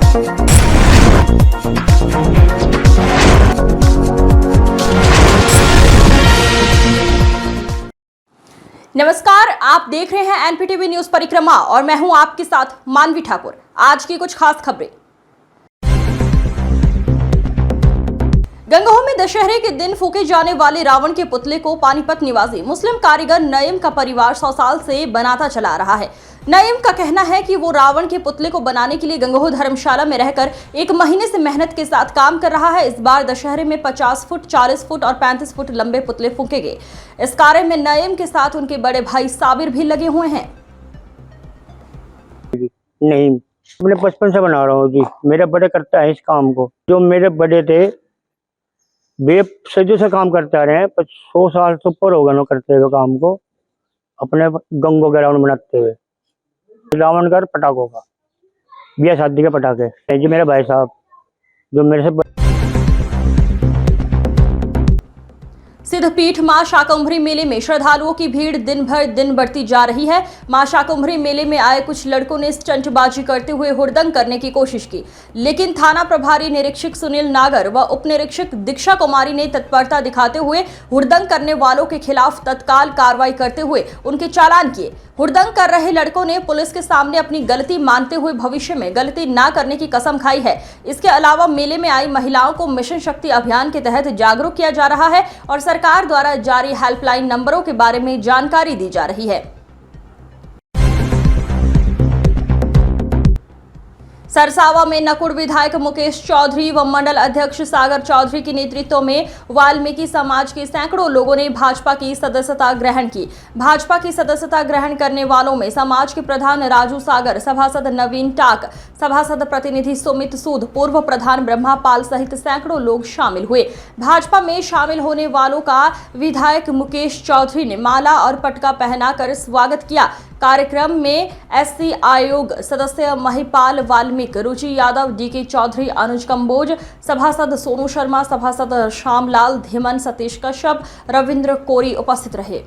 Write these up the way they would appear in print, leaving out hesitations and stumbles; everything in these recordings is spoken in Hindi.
नमस्कार, आप देख रहे हैं एनपीटीवी न्यूज परिक्रमा और मैं हूं आपके साथ मानवी ठाकुर। आज की कुछ खास खबरें। गंगोह में दशहरे के दिन फूके जाने वाले रावण के पुतले को पानीपत निवासी मुस्लिम कारीगर नईम का परिवार 100 साल से बनाता चला रहा है। नईम का कहना है कि वो रावण के पुतले को बनाने के लिए गंगोह धर्मशाला में रहकर 1 महीने से मेहनत के साथ काम कर रहा है। इस बार दशहरे में 50 फुट, 40 फुट और 35 फुट लंबे पुतले फूके गए। इस कार्य में नईम के साथ उनके बड़े भाई साबिर भी लगे हुए हैं। नहीं, अपने बचपन से बना रहा हूँ जी। मेरे बड़े करता है इस काम को। जो मेरे बड़े थे वे सदियों से काम करते आ रहे हैं। 100 साल से ऊपर हो गए करते हुए काम को, अपने गंगों के रावण बनाते हुए। रावण का पटाखों का ब्याह शादी के पटाखे जी मेरे भाई साहब जो मेरे से। सिद्धपीठ मां शाकंभरी मेले में श्रद्धालुओं की भीड़ दिन भर दिन बढ़ती जा रही है। मां शाकंभरी मेले में आए कुछ लड़कों ने स्टंटबाजी करते हुए हुड़दंग करने की कोशिश की, लेकिन थाना प्रभारी निरीक्षक सुनील नागर व उप निरीक्षक दीक्षा कुमारी ने तत्परता दिखाते हुए हुड़दंग करने वालों के खिलाफ तत्काल कार्रवाई करते हुए उनके चालान किए। हुड़दंग कर रहे लड़कों ने पुलिस के सामने अपनी गलती मानते हुए भविष्य में गलती न करने की कसम खाई है। इसके अलावा मेले में आई महिलाओं को मिशन शक्ति अभियान के तहत जागरूक किया जा रहा है और सरकार द्वारा जारी हेल्पलाइन नंबरों के बारे में जानकारी दी जा रही है। सरसावा में नकुड़ विधायक मुकेश चौधरी व मंडल अध्यक्ष सागर चौधरी के नेतृत्व में वाल्मीकि समाज के सैकड़ों लोगों ने भाजपा की सदस्यता ग्रहण की। भाजपा की सदस्यता ग्रहण करने वालों में समाज के प्रधान राजू सागर, सभासद नवीन टाक, सभासद प्रतिनिधि सुमित सूद, पूर्व प्रधान ब्रह्मापाल सहित सैकड़ों लोग शामिल हुए। भाजपा में शामिल होने वालों का विधायक मुकेश चौधरी ने माला और पटका पहनाकर स्वागत किया। कार्यक्रम में एससी आयोग सदस्य महिपाल वाल्मीक, रुचि यादव, डीके चौधरी, अनुज कंबोज, सभासद सोनू शर्मा, सभासद श्यामलाल धीमन, सतीश कश्यप, रविंद्र कोरी उपस्थित रहे।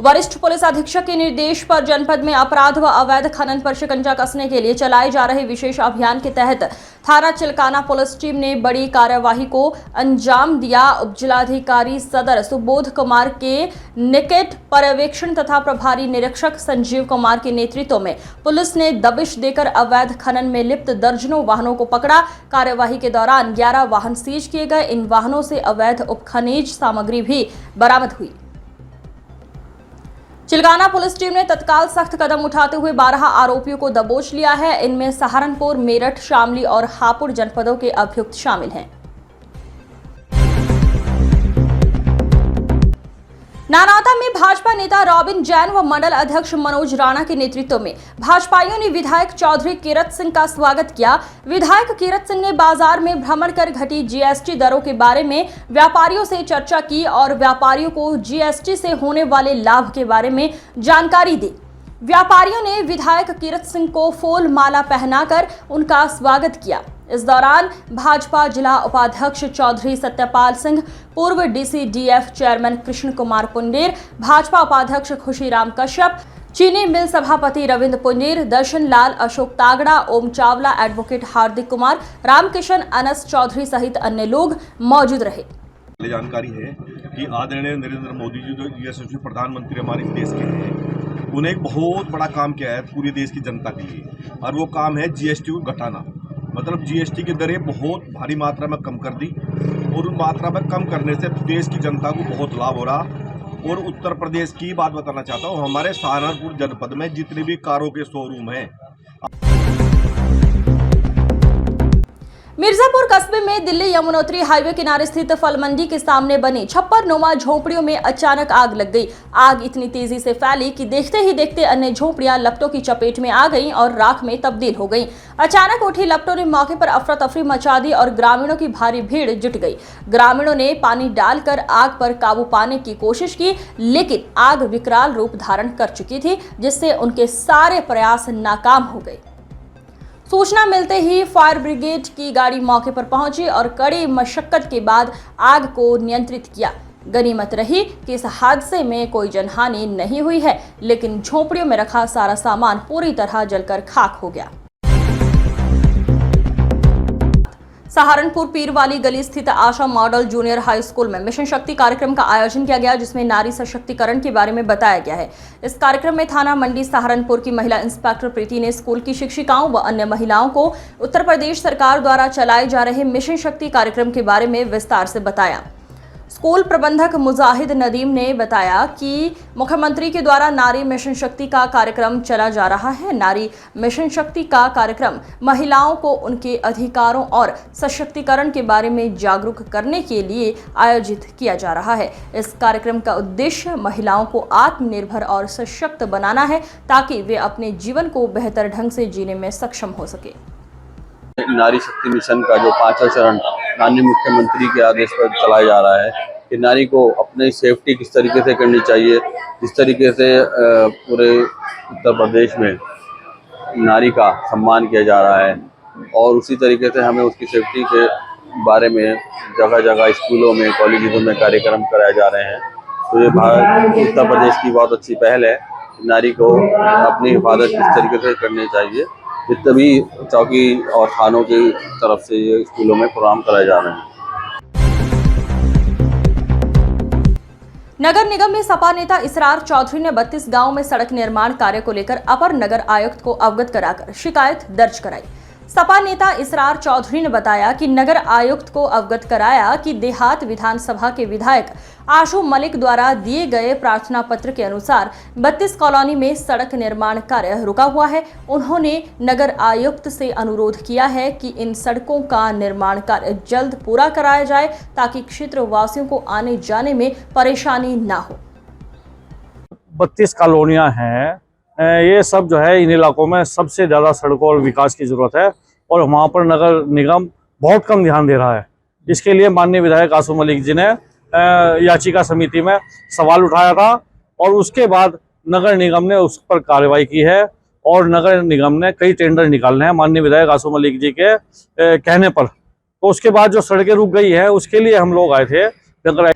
वरिष्ठ पुलिस अधीक्षक के निर्देश पर जनपद में अपराध व अवैध खनन पर शिकंजा कसने के लिए चलाए जा रहे विशेष अभियान के तहत थाना चिलकाना पुलिस टीम ने बड़ी कार्यवाही को अंजाम दिया। उपजिलाधिकारी सदर सुबोध कुमार के निकट पर्यवेक्षण तथा प्रभारी निरीक्षक संजीव कुमार के नेतृत्व में पुलिस ने दबिश देकर अवैध खनन में लिप्त दर्जनों वाहनों को पकड़ा। कार्यवाही के दौरान 11 वाहन सीज किए गए। इन वाहनों से अवैध उपखनिज सामग्री भी बरामद हुई। चिलकाना पुलिस टीम ने तत्काल सख्त कदम उठाते हुए 12 आरोपियों को दबोच लिया है। इनमें सहारनपुर, मेरठ, शामली और हापुड़ जनपदों के अभियुक्त शामिल हैं। नानावता में भाजपा नेता रॉबिन जैन व मंडल अध्यक्ष मनोज राणा के नेतृत्व में भाजपाइयों ने विधायक चौधरी कीरत सिंह का स्वागत किया। विधायक कीरत सिंह ने बाजार में भ्रमण कर घटी जीएसटी दरों के बारे में व्यापारियों से चर्चा की और व्यापारियों को जीएसटी से होने वाले लाभ के बारे में जानकारी दी। व्यापारियों ने विधायक कीरत सिंह को फूल माला पहनाकर उनका स्वागत किया। इस दौरान भाजपा जिला उपाध्यक्ष चौधरी सत्यपाल सिंह, पूर्व डीसीडीएफ चेयरमैन कृष्ण कुमार पुंडेर, भाजपा उपाध्यक्ष खुशीराम कश्यप, चीनी मिल सभापति रविंद्र पुंडेर, दर्शन लाल, अशोक तागड़ा, ओम चावला, एडवोकेट हार्दिक कुमार, रामकिशन, अनस चौधरी सहित अन्य लोग मौजूद रहे। जानकारी है कि आदरणीय नरेंद्र मोदी जी जो यशस्वी प्रधानमंत्री हमारे देश के हैं, उन्हें एक बहुत बड़ा काम किया है पूरे देश की जनता के लिए, और वो काम है जीएसटी को घटाना। मतलब जीएसटी की दरें बहुत भारी मात्रा में कम कर दी और उन मात्रा में कम करने से देश की जनता को बहुत लाभ हो रहा। और उत्तर प्रदेश की बात बताना चाहता हूँ, हमारे सहारनपुर जनपद में जितने भी कारों के शोरूम हैं, मिर्जापुर कस्बे में दिल्ली यमुनोत्री हाईवे किनारे स्थित फल मंडी के सामने बनी छप्परनुमा झोपड़ियों में अचानक आग लग गई। आग इतनी तेजी से फैली कि देखते ही देखते अन्य झोपड़ियां लपटों की चपेट में आ गईं और राख में तब्दील हो गईं। अचानक उठी लपटों ने मौके पर अफरा तफरी मचा दी और ग्रामीणों की भारी भीड़ जुट गई। ग्रामीणों ने पानी डालकर आग पर काबू पाने की कोशिश की, लेकिन आग विकराल रूप धारण कर चुकी थी, जिससे उनके सारे प्रयास नाकाम हो गए। सूचना मिलते ही फायर ब्रिगेड की गाड़ी मौके पर पहुंची और कड़ी मशक्कत के बाद आग को नियंत्रित किया। गनीमत रही कि इस हादसे में कोई जनहानि नहीं हुई है, लेकिन झोपड़ियों में रखा सारा सामान पूरी तरह जलकर खाक हो गया। सहारनपुर पीर वाली गली स्थित आशा मॉडल जूनियर हाई स्कूल में मिशन शक्ति कार्यक्रम का आयोजन किया गया, जिसमें नारी सशक्तिकरण के बारे में बताया गया है। इस कार्यक्रम में थाना मंडी सहारनपुर की महिला इंस्पेक्टर प्रीति ने स्कूल की शिक्षिकाओं व अन्य महिलाओं को उत्तर प्रदेश सरकार द्वारा चलाए जा रहे मिशन शक्ति कार्यक्रम के बारे में विस्तार से बताया। स्कूल प्रबंधक मुजाहिद नदीम ने बताया कि मुख्यमंत्री के द्वारा नारी मिशन शक्ति का कार्यक्रम चला जा रहा है। नारी मिशन शक्ति का कार्यक्रम महिलाओं को उनके अधिकारों और सशक्तिकरण के बारे में जागरूक करने के लिए आयोजित किया जा रहा है। इस कार्यक्रम का उद्देश्य महिलाओं को आत्मनिर्भर और सशक्त बनाना है, ताकि वे अपने जीवन को बेहतर ढंग से जीने में सक्षम हो सके। नारी शक्ति मिशन का जो 5वां चरण माननीय मुख्यमंत्री के आदेश पर चलाया जा रहा है कि नारी को अपनी सेफ्टी किस तरीके से करनी चाहिए, जिस तरीके से पूरे उत्तर प्रदेश में नारी का सम्मान किया जा रहा है, और उसी तरीके से हमें उसकी सेफ्टी के बारे में जगह जगह स्कूलों में, कॉलेजों में कार्यक्रम कराए जा रहे हैं। तो ये उत्तर प्रदेश की बहुत अच्छी पहल है। नारी को अपनी हिफाजत किस तरीके से करनी चाहिए, तभी चौकी और थानों की तरफ से ये स्कूलों में प्रोग्राम कराए जा रहे हैं। नगर निगम में सपा नेता इसरार चौधरी ने 32 गांवों में सड़क निर्माण कार्य को लेकर अपर नगर आयुक्त को अवगत कराकर शिकायत दर्ज कराई। सपा नेता इसरार चौधरी ने बताया कि नगर आयुक्त को अवगत कराया कि देहात विधानसभा के विधायक आशु मलिक द्वारा दिए गए प्रार्थना पत्र के अनुसार 32 कॉलोनी में सड़क निर्माण कार्य रुका हुआ है। उन्होंने नगर आयुक्त से अनुरोध किया है कि इन सड़कों का निर्माण कार्य जल्द पूरा कराया जाए, ताकि क्षेत्र वासियों को आने जाने में परेशानी ना हो। 32 कॉलोनियां हैं, ये सब जो है इन इलाकों में सबसे ज़्यादा सड़कों और विकास की ज़रूरत है, और वहाँ पर नगर निगम बहुत कम ध्यान दे रहा है। इसके लिए माननीय विधायक आशु मलिक जी ने याचिका समिति में सवाल उठाया था, और उसके बाद नगर निगम ने उस पर कार्रवाई की है, और नगर निगम ने कई टेंडर निकालने हैं माननीय विधायक आशु मलिक जी के कहने पर। तो उसके बाद जो सड़कें रुक गई है, उसके लिए हम लोग आए थे नगर।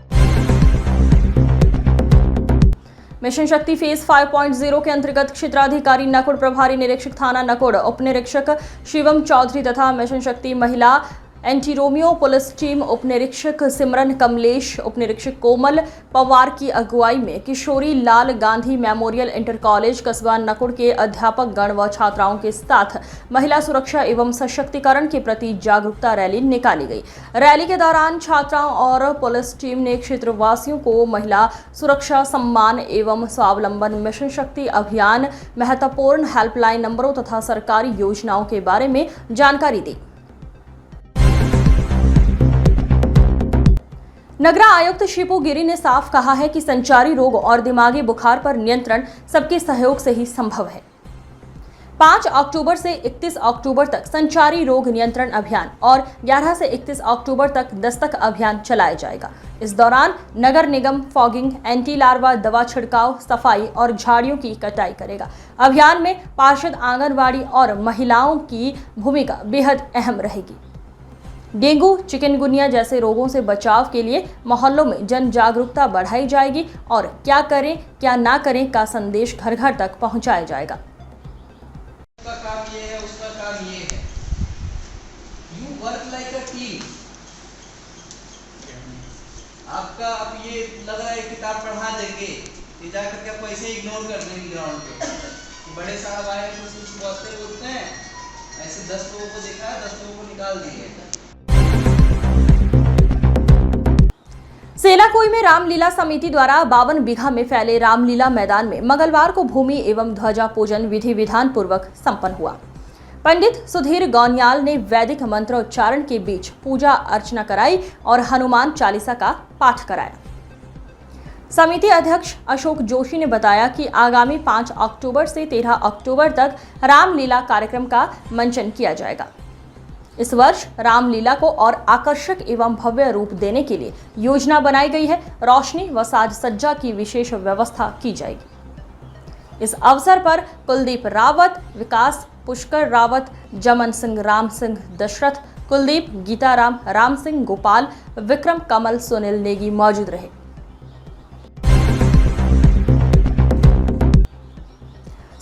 मिशन शक्ति फेज 5.0 के अंतर्गत क्षेत्राधिकारी नकुड़, प्रभारी निरीक्षक थाना नकुड़, उप निरीक्षक शिवम चौधरी तथा मिशन शक्ति महिला एंटी रोमियो पुलिस टीम उप निरीक्षक सिमरन कमलेश, उप निरीक्षक कोमल पवार की अगुवाई में Kishori Lal Gandhi memorial inter college कस्बा नकुड़ के अध्यापक गण व छात्राओं के साथ महिला सुरक्षा एवं सशक्तिकरण के प्रति जागरूकता रैली निकाली गई। रैली के दौरान छात्राओं और पुलिस टीम ने क्षेत्रवासियों को महिला सुरक्षा, सम्मान एवं स्वावलंबन, मिशन शक्ति अभियान, महत्वपूर्ण हेल्पलाइन नंबरों तथा सरकारी योजनाओं के बारे में जानकारी दी। नगर आयुक्त शिपू गिरी ने साफ कहा है कि संचारी रोग और दिमागी बुखार पर नियंत्रण सबके सहयोग से ही संभव है। 5 अक्टूबर से 31 अक्टूबर तक संचारी रोग नियंत्रण अभियान और 11 से 31 अक्टूबर तक दस्तक अभियान चलाया जाएगा। इस दौरान नगर निगम फॉगिंग, एंटी लार्वा दवा छिड़काव, सफाई और झाड़ियों की कटाई करेगा। अभियान में पार्षद, आंगनवाड़ी और महिलाओं की भूमिका बेहद अहम रहेगी। डेंगू, चिकनगुनिया जैसे रोगों से बचाव के लिए मोहल्लों में जन जागरूकता बढ़ाई जाएगी और क्या करें क्या ना करें का संदेश घर घर तक पहुंचाया जाएगा। उसका काम ये है, उसका काम ये है। You work like a team। आपका अब ये लग रहा है किताब पढ़ा देंगे, ये जाकर के पैसे इग्नोर कर देंगे ग्राउंड पे। बड़े साहब आए तो कुछ बोलते हैं, ऐसे 10 लोगों को देखा है, 10 लोगों को निकाल दिए। सेलाकुई में रामलीला समिति द्वारा 52 बीघा में फैले रामलीला मैदान में मंगलवार को भूमि एवं ध्वजा पूजन विधि विधान पूर्वक संपन्न हुआ। पंडित सुधीर गौनियाल ने वैदिक मंत्रोच्चारण के बीच पूजा अर्चना कराई और हनुमान चालीसा का पाठ कराया। समिति अध्यक्ष अशोक जोशी ने बताया कि आगामी 5 अक्टूबर से 13 अक्टूबर तक रामलीला कार्यक्रम का मंचन किया जाएगा। इस वर्ष रामलीला को और आकर्षक एवं भव्य रूप देने के लिए योजना बनाई गई है। रोशनी व साज सज्जा की विशेष व्यवस्था की जाएगी। इस अवसर पर कुलदीप रावत, विकास पुष्कर रावत, जमन सिंह, राम सिंह दशरथ, कुलदीप, गीताराम, राम सिंह, गोपाल, विक्रम, कमल, सुनील नेगी मौजूद रहे।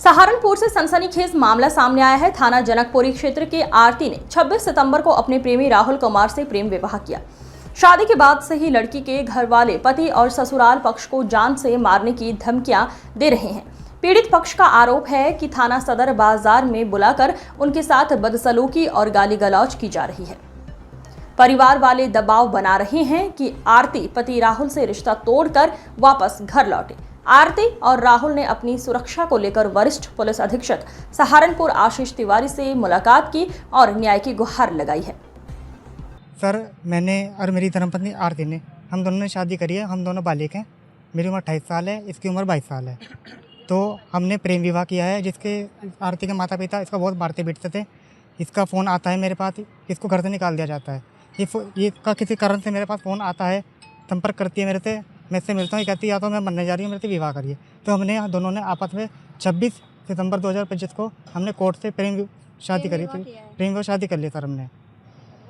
सहारनपुर से सनसनीखेज मामला सामने आया है। थाना जनकपुरी क्षेत्र के आरती ने 26 सितंबर को अपने प्रेमी राहुल कुमार से प्रेम विवाह किया। शादी के बाद से ही लड़की के घर वाले पति और ससुराल पक्ष को जान से मारने की धमकियां दे रहे हैं। पीड़ित पक्ष का आरोप है कि थाना सदर बाजार में बुलाकर उनके साथ बदसलूकी और गाली गलौज की जा रही है। परिवार वाले दबाव बना रहे हैं कि आरती पति राहुल से रिश्ता तोड़कर वापस घर लौटे। आरती और राहुल ने अपनी सुरक्षा को लेकर वरिष्ठ पुलिस अधीक्षक सहारनपुर आशीष तिवारी से मुलाकात की और न्याय की गुहार लगाई है। सर, मैंने और मेरी धर्मपत्नी आरती ने, हम दोनों ने शादी करी है। हम दोनों बालिक हैं। मेरी उम्र 28 साल है, इसकी उम्र 22 साल है। तो हमने प्रेम विवाह किया है, जिसके आरती के माता पिता इसका बहुत मारते पीटते थे। इसका फ़ोन आता है मेरे पास, इसको घर से निकाल दिया जाता है। ये का किसी कारण से मेरे पास फ़ोन आता है, संपर्क करती है मेरे से, मैं इससे मिलता हूँ, ये कहती है या तो मैं मरने जा रही हूँ, मेरे से विवाह करिए। तो हमने दोनों ने आपस में 26 सितंबर 2025 को हमने कोर्ट से प्रेम शादी करी थी। प्रेम विवाह शादी कर लिया सर हमने।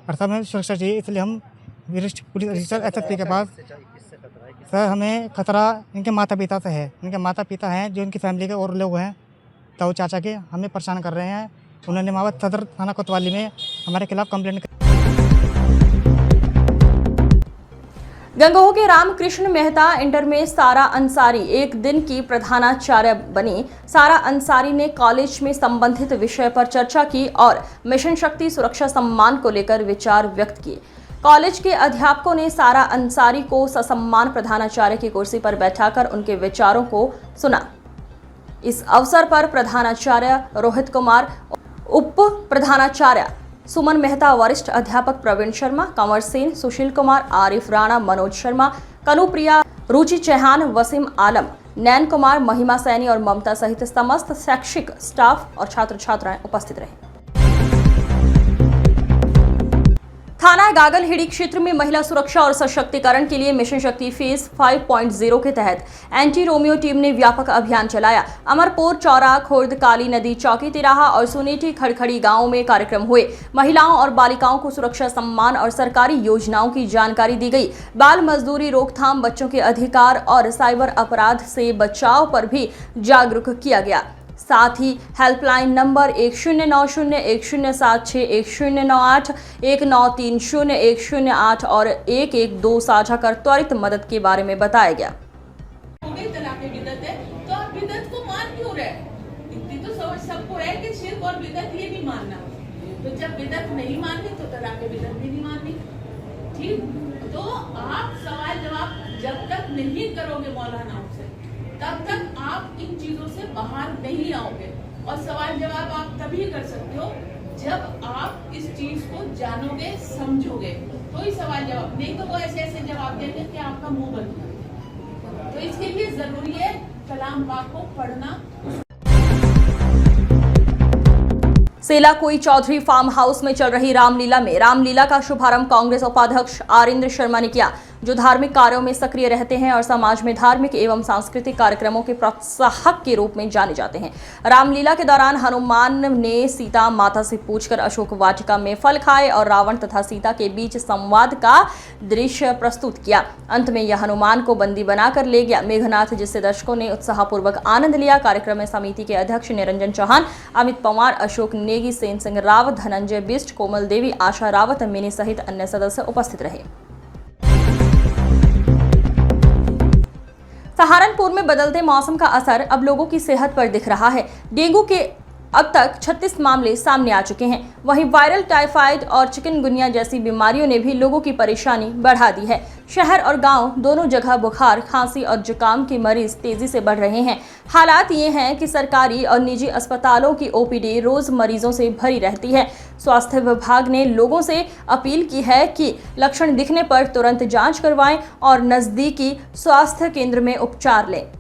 और सब हमें सुरक्षा चाहिए, इसलिए हम वरिष्ठ पुलिस अधीक्षक SSP के पास सर हमें खतरा इनके माता पिता से है। इनके माता पिता हैं जो इनकी फैमिली के और लोग हैं, ताऊ चाचा के, हमें परेशान कर रहे हैं। उन्होंने मावत सदर थाना कोतवाली में हमारे खिलाफ कंप्लेंट। गंगोह के रामकृष्ण मेहता इंटर में सारा अंसारी एक दिन की प्रधानाचार्य बनी। सारा अंसारी ने कॉलेज में संबंधित विषय पर चर्चा की और मिशन शक्ति सुरक्षा सम्मान को लेकर विचार व्यक्त किए। कॉलेज के अध्यापकों ने सारा अंसारी को ससम्मान प्रधानाचार्य की कुर्सी पर बैठाकर उनके विचारों को सुना। इस अवसर पर प्रधानाचार्य रोहित कुमार, उप प्रधानाचार्य सुमन मेहता, वरिष्ठ अध्यापक प्रवीण शर्मा, कंवर सेन, सुशील कुमार, आरिफ राणा, मनोज शर्मा, कनुप्रिया, रुचि चौहान, वसीम आलम, नैन कुमार, महिमा सैनी और ममता सहित समस्त शैक्षिक स्टाफ और छात्र छात्राएं उपस्थित रहे। थाना गागलहिड़ी क्षेत्र में महिला सुरक्षा और सशक्तिकरण के लिए मिशन शक्ति फेज 5.0 के तहत एंटी रोमियो टीम ने व्यापक अभियान चलाया। अमरपुर, चौरा, खुर्द, काली नदी, चौकी तिराहा और सुनेटी खड़खड़ी गांवों में कार्यक्रम हुए। महिलाओं और बालिकाओं को सुरक्षा सम्मान और सरकारी योजनाओं की जानकारी दी गई। बाल मजदूरी रोकथाम, बच्चों के अधिकार और साइबर अपराध से बचाव पर भी जागरूक किया गया। साथ ही हेल्पलाइन नंबर 1090 1076 1098 1930 108 और 112 साझा कर त्वरित मदद के बारे में बताया गया। तो आप बिदअत को मान क्यों रहे? इतनी तो समझ सबको है कि शिर्क और बिदअत ये नहीं मानना। तो जब बिदअत नहीं माननी तो तलाक़ बिदअत भी नहीं माननी। ठीक, तो आप सवाल जवाब जब तक नहीं करोगे मौलानाओं से, तब तक आप इन चीजों से बाहर नहीं आओगे। और सवाल जवाब आप तभी कर सकते हो जब आप इस चीज को जानोगे, समझोगे। तो ही सवाल जवाब, नहीं तो वो ऐसे ऐसे जवाब देंगे कि आपका मुंह बंद कर। तो इसके लिए जरूरी है कलाम पाक को पढ़ना। सेला कोई चौधरी फार्म हाउस में चल रही रामलीला में रामलीला का शुभारंभ कांग्रेस उपाध्यक्ष आरिंद्र शर्मा ने किया, जो धार्मिक कार्यों में सक्रिय रहते हैं और समाज में धार्मिक एवं सांस्कृतिक कार्यक्रमों के प्रोत्साहक के रूप में जाने जाते हैं। रामलीला के दौरान हनुमान ने सीता माता से पूछकर अशोक वाटिका में फल खाए और रावण तथा सीता के बीच संवाद का दृश्य प्रस्तुत किया। अंत में यह हनुमान को बंदी बनाकर ले गया मेघनाथ, जिससे दर्शकों ने उत्साहपूर्वक आनंद लिया। कार्यक्रम में समिति के अध्यक्ष निरंजन चौहान, अमित पवार, अशोक नेगी, सेन सिंह रावत, धनंजय बिष्ट, कोमल देवी, आशा रावत, मिनी सहित अन्य सदस्य उपस्थित रहे। सहारनपुर में बदलते मौसम का असर अब लोगों की सेहत पर दिख रहा है। डेंगू के अब तक 36 मामले सामने आ चुके हैं। वहीं वायरल टाइफाइड और चिकनगुनिया जैसी बीमारियों ने भी लोगों की परेशानी बढ़ा दी है। शहर और गांव दोनों जगह बुखार, खांसी और जुकाम के मरीज तेजी से बढ़ रहे हैं। हालात ये हैं कि सरकारी और निजी अस्पतालों की OPD रोज मरीजों से भरी रहती है। स्वास्थ्य विभाग ने लोगों से अपील की है कि लक्षण दिखने पर तुरंत जांच करवाएं और नजदीकी स्वास्थ्य केंद्र में उपचार लें।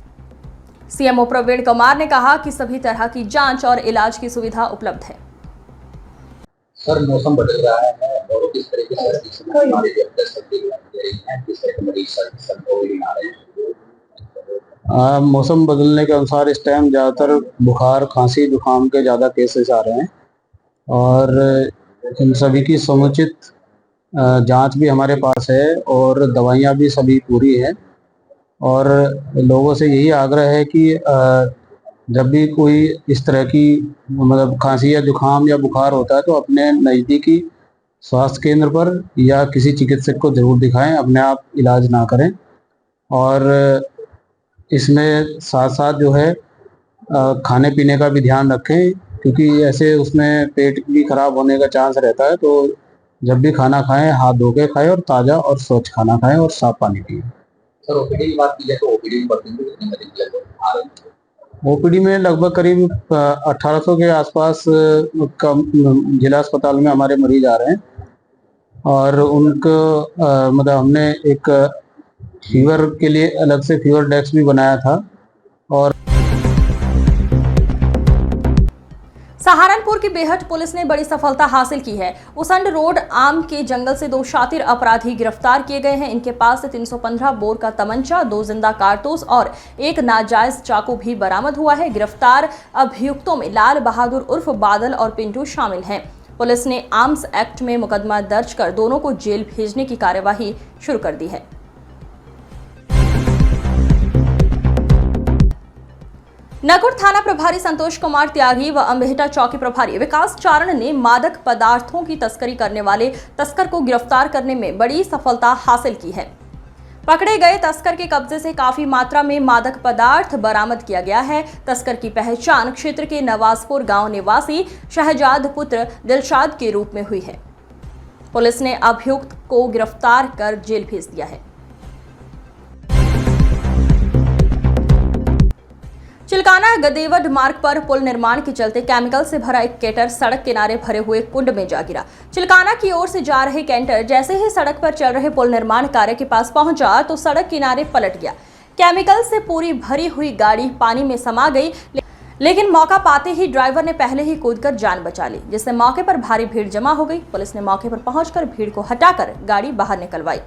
CMO प्रवीण कुमार ने कहा कि सभी तरह की जांच और इलाज की सुविधा उपलब्ध है। सर, मौसम बदल रहा है और किस तरीके से हमारे मौसम बदलने के अनुसार इस टाइम ज़्यादातर बुखार, खांसी, जुकाम के ज़्यादा केसेस आ रहे हैं और इन सभी की समुचित जांच भी हमारे पास है और दवाइयाँ भी सभी पूरी हैं। और लोगों से यही आग्रह है कि जब भी कोई इस तरह की मतलब खांसी या जुकाम या बुखार होता है तो अपने नज़दीकी स्वास्थ्य केंद्र पर या किसी चिकित्सक को ज़रूर दिखाएं, अपने आप इलाज ना करें। और इसमें साथ साथ जो है खाने पीने का भी ध्यान रखें, क्योंकि ऐसे उसमें पेट भी खराब होने का चांस रहता है। तो जब भी खाना खाएं हाथ धो के खाएं और ताज़ा और स्वच्छ खाना खाएं और साफ पानी पिएं। सर ओपीडी की बात की जाए तो ओपीडी में कितने मरीज लगभग आ रहे हैं? ओपीडी में लगभग करीब 1800 के आसपास जिला अस्पताल में हमारे मरीज आ रहे हैं। और उनको मतलब हमने एक फीवर के लिए अलग से फीवर डेस्क भी बनाया था। और सहारनपुर की बेहट पुलिस ने बड़ी सफलता हासिल की है। उसंड रोड आम के जंगल से 2 शातिर अपराधी गिरफ्तार किए गए हैं। इनके पास से 315 बोर का तमंचा, 2 जिंदा कारतूस और 1 नाजायज चाकू भी बरामद हुआ है। गिरफ्तार अभियुक्तों में लाल बहादुर उर्फ बादल और पिंटू शामिल हैं। पुलिस ने आर्म्स एक्ट में मुकदमा दर्ज कर दोनों को जेल भेजने की कार्यवाही शुरू कर दी है। नकुड़ थाना प्रभारी संतोष कुमार त्यागी व अम्बेहटा चौकी प्रभारी विकास चारण ने मादक पदार्थों की तस्करी करने वाले तस्कर को गिरफ्तार करने में बड़ी सफलता हासिल की है। पकड़े गए तस्कर के कब्जे से काफी मात्रा में मादक पदार्थ बरामद किया गया है। तस्कर की पहचान क्षेत्र के नवाजपुर गांव निवासी शहजाद पुत्र दिलशाद के रूप में हुई है। पुलिस ने अभियुक्त को गिरफ्तार कर जेल भेज दिया है। चिलकाना गदेवड मार्ग पर पुल निर्माण के चलते केमिकल से भरा एक कैंटर सड़क किनारे भरे हुए कुंड में जा गिरा। चिलकाना की ओर से जा रहे कैंटर जैसे ही सड़क पर चल रहे पुल निर्माण कार्य के पास पहुंचा तो सड़क किनारे पलट गया। केमिकल से पूरी भरी हुई गाड़ी पानी में समा गई, लेकिन मौका पाते ही ड्राइवर ने पहले ही कूदकर जान बचा ली, जिससे मौके पर भारी भीड़ जमा हो गई। पुलिस ने मौके पर पहुंचकर भीड़ को हटाकर गाड़ी बाहर निकलवाई।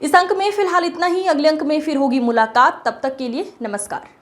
इस अंक में फिलहाल इतना ही। अगले अंक में फिर होगी मुलाकात। तब तक के लिए नमस्कार।